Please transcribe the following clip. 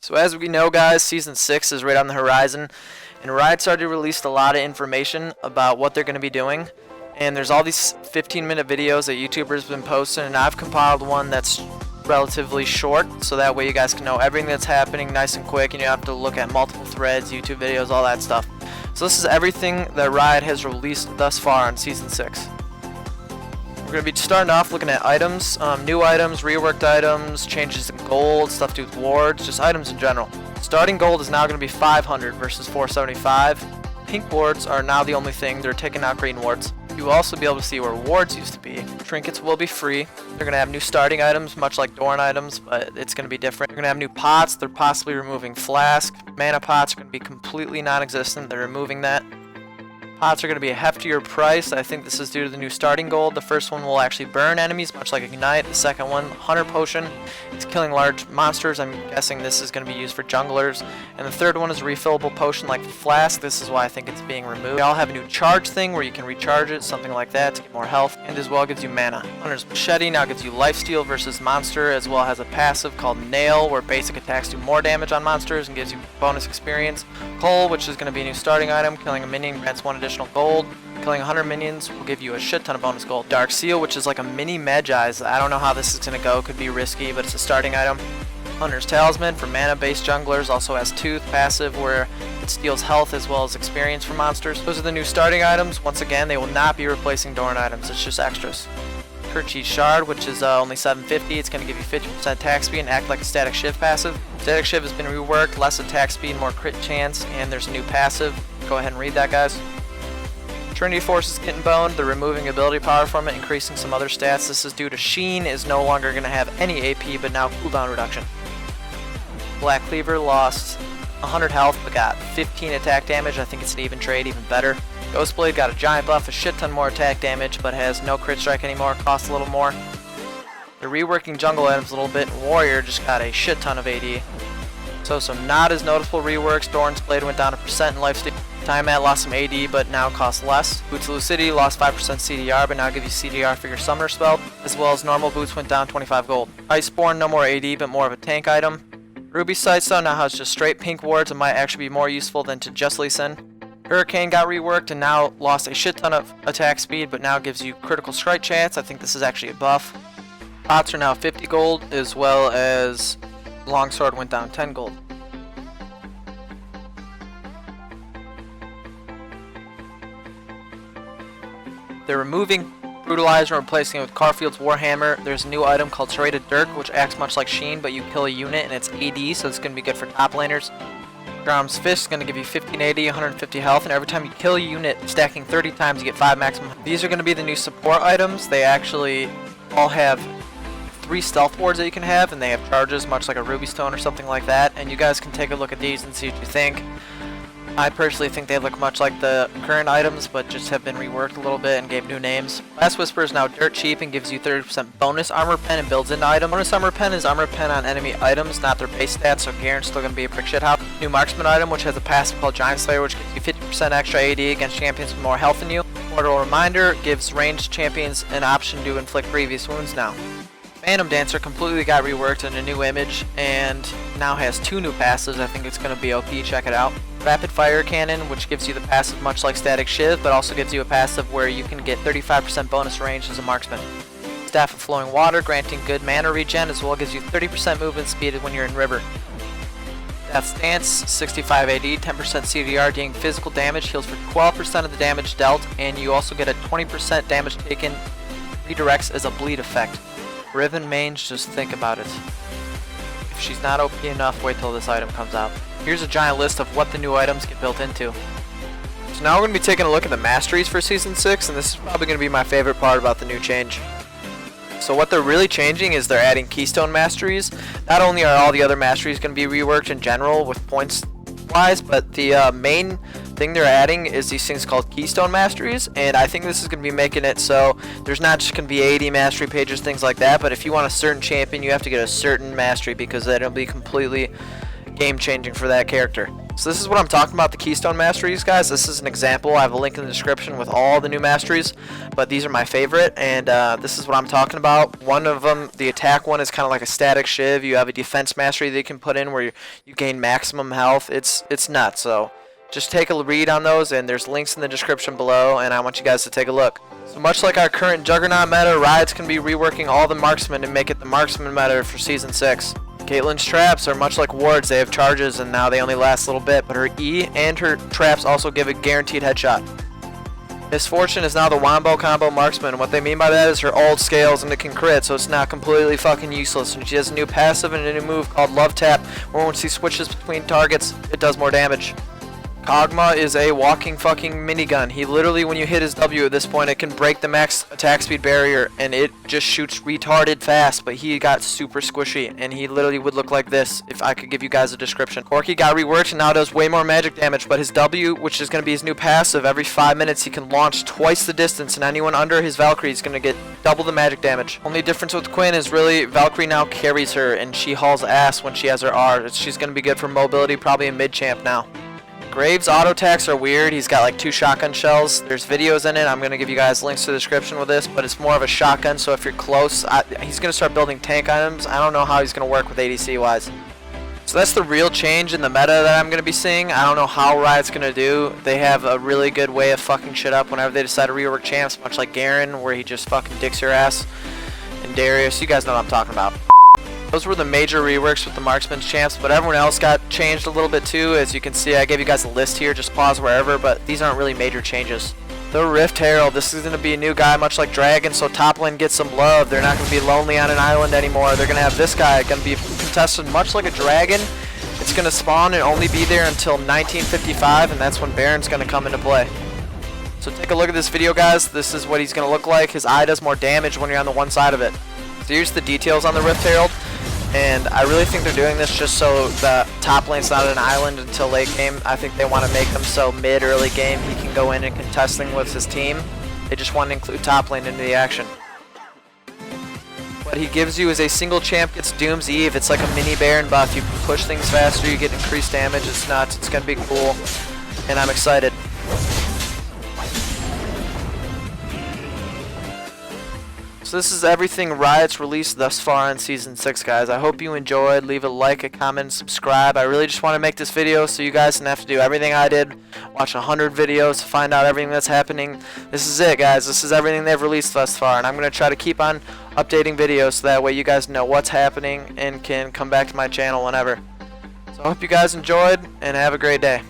So as we know, guys, Season 6 is right on the horizon, and Riot's already released a lot of information about what they're going to be doing. And there's all these 15-minute videos that YouTubers have been posting, and I've compiled one that's relatively short, so that way you guys can know everything that's happening nice and quick, and you don't have to look at multiple threads, YouTube videos, all that stuff. So this is everything that Riot has released thus far on Season 6. We're going to be starting off looking at items, new items, reworked items, changes in gold, stuff to do with wards, just items in general. Starting gold is now going to be 500 versus 475. Pink wards are now the only thing. They're taking out green wards. You will also be able to see where wards used to be. Trinkets will be free. They're going to have new starting items, much like Dorn items, but it's going to be different. They're going to have new pots. They're possibly removing flask. Mana pots are going to be completely non-existent. They're removing that. Pots are going to be a heftier price. I think this is due to the new starting gold. The first one will actually burn enemies, much like Ignite. The second one, Hunter Potion, it's killing large monsters. I'm guessing this is going to be used for junglers. And the third one is a refillable potion like Flask. This is why I think it's being removed. They all have a new charge thing where you can recharge it, something like that, to get more health, and as well gives you mana. Hunter's Machete now gives you lifesteal versus monster, as well as a passive called Nail, where basic attacks do more damage on monsters and gives you bonus experience. Coal, which is going to be a new starting item, killing a minion grants 1 additional gold. Killing 100 minions will give you a shit ton of bonus gold. Dark Seal, which is like a mini Magi's. I don't know how this is going to go. Could be risky, but it's a starting item. Hunter's Talisman for mana-based junglers. Also has Tooth passive where it steals health as well as experience for monsters. Those are the new starting items. Once again, they will not be replacing Dorn items. It's just extras. Kerchi's Shard, which is only 750. It's going to give you 50% attack speed and act like a Static Shiv passive. Static Shiv has been reworked. Less attack speed, more crit chance, and there's a new passive. Go ahead and read that, guys. Trinity Force is getting boned. They're removing ability power from it, increasing some other stats. This is due to Sheen is no longer going to have any AP, but now cooldown reduction. Black Cleaver lost 100 health, but got 15 attack damage. I think it's an even trade, even better. Ghostblade got a giant buff, a shit ton more attack damage, but has no crit strike anymore, costs a little more. They're reworking jungle items a little bit. Warrior just got a shit ton of AD. So some not as noticeable reworks. Dorn's Blade went down a percent in lifesteal. Time Mat lost some AD, but now costs less. Boots of Lucidity lost 5% CDR, but now give you CDR for your summoner spell, as well as normal boots went down 25 gold. Iceborne, no more AD, but more of a tank item. Ruby Sightstone now has just straight pink wards and might actually be more useful than to just Lee Sin. Hurricane got reworked and now lost a shit ton of attack speed, but now gives you critical strike chance. I think this is actually a buff. Pots are now 50 gold, as well as Longsword went down 10 gold. They're removing Brutalizer and replacing it with Carfield's Warhammer. There's a new item called Serrated Dirk, which acts much like Sheen, but you kill a unit and it's AD, so it's going to be good for top laners. Grom's Fist is going to give you 15 AD, 150 health, and every time you kill a unit, stacking 30 times, you get 5 maximum. These are going to be the new support items. They actually all have 3 stealth wards that you can have, and they have charges, much like a Ruby Stone or something like that, and you guys can take a look at these and see what you think. I personally think they look much like the current items, but just have been reworked a little bit and gave new names. Last Whisper is now dirt cheap and gives you 30% bonus armor pen and builds into item. Bonus armor pen is armor pen on enemy items, not their base stats, so Garen's still going to be a prick shit house. New marksman item, which has a passive called Giant Slayer, which gives you 50% extra AD against champions with more health than you. Mortal Reminder gives ranged champions an option to inflict previous wounds now. Phantom Dancer completely got reworked in a new image and now has 2 new passives. I think it's going to be OP, check it out. Rapid Fire Cannon, which gives you the passive much like Static Shiv, but also gives you a passive where you can get 35% bonus range as a marksman. Staff of Flowing Water, granting good mana regen, as well gives you 30% movement speed when you're in river. Death Stance, 65 AD, 10% CDR, dealing physical damage, heals for 12% of the damage dealt, and you also get a 20% damage taken, redirects as a bleed effect. Riven Mange, just think about it. If she's not OP enough, wait till this item comes out. Here's a giant list of what the new items get built into. So now we're going to be taking a look at the masteries for Season 6, and this is probably going to be my favorite part about the new change. So what they're really changing is they're adding Keystone masteries. Not only are all the other masteries going to be reworked in general with points wise, but the main thing they're adding is these things called Keystone masteries, and I think this is going to be making it so there's not just going to be 80 mastery pages, things like that, but if you want a certain champion, you have to get a certain mastery because then it'll be completely game changing for that character. So this is what I'm talking about, the Keystone Masteries, guys. This is an example. I have a link in the description with all the new masteries, but these are my favorite, and this is what I'm talking about. One of them, the attack one, is kind of like a static shiv. You have a defense mastery that you can put in where you gain maximum health. It's nuts. So just take a read on those, and there's links in the description below, and I want you guys to take a look. So much like our current Juggernaut meta, Riot's going to be reworking all the marksmen to make it the marksman meta for Season 6. Caitlyn's traps are much like wards. They have charges and now they only last a little bit, but her E and her traps also give a guaranteed headshot. Misfortune is now the Wombo combo marksman. What they mean by that is her ult scales and it can crit, so it's not completely fucking useless. And she has a new passive and a new move called Love Tap, where when she switches between targets, it does more damage. Kog'Maw is a walking fucking minigun. He literally, when you hit his W at this point, it can break the max attack speed barrier, and it just shoots retarded fast, but he got super squishy, and he literally would look like this if I could give you guys a description. Corki got reworked and now does way more magic damage, but his W, which is going to be his new passive, every 5 minutes he can launch twice the distance, and anyone under his Valkyrie is going to get double the magic damage. Only difference with Quinn is really Valkyrie now carries her, and she hauls ass when she has her R. She's going to be good for mobility, probably a mid-champ now. Graves' auto attacks are weird. He's got like 2 shotgun shells. There's videos in it. I'm going to give you guys links to the description with this, but it's more of a shotgun, so if you're close, he's going to start building tank items. I don't know how he's going to work with ADC wise. So that's the real change in the meta that I'm going to be seeing. I don't know how Riot's going to do. They have a really good way of fucking shit up whenever they decide to rework champs, much like Garen, where he just fucking dicks your ass, and Darius. You guys know what I'm talking about. Those were the major reworks with the Marksman's champs, but everyone else got changed a little bit too. As you can see, I gave you guys a list here, just pause wherever, but these aren't really major changes. The Rift Herald, this is going to be a new guy, much like Dragon, so top lane gets some love. They're not going to be lonely on an island anymore. They're going to have this guy, going to be contested much like a Dragon. It's going to spawn and only be there until 1955, and that's when Baron's going to come into play. So take a look at this video, guys. This is what he's going to look like. His eye does more damage when you're on the one side of it. So here's the details on the Rift Herald. And I really think they're doing this just so the top lane's not an island until late game. I think they want to make them so mid-early game he can go in and contesting with his team. They just want to include top lane into the action. What he gives you is a single champ gets Doom's Eve. It's like a mini Baron buff. You push things faster, you get increased damage. It's nuts. It's going to be cool. And I'm excited. So this is everything Riot's released thus far in Season 6, guys. I hope you enjoyed. Leave a like, a comment, subscribe. I really just want to make this video so you guys don't have to do everything I did. Watch 100 videos to find out everything that's happening. This is it, guys. This is everything they've released thus far. And I'm going to try to keep on updating videos so that way you guys know what's happening and can come back to my channel whenever. So I hope you guys enjoyed and have a great day.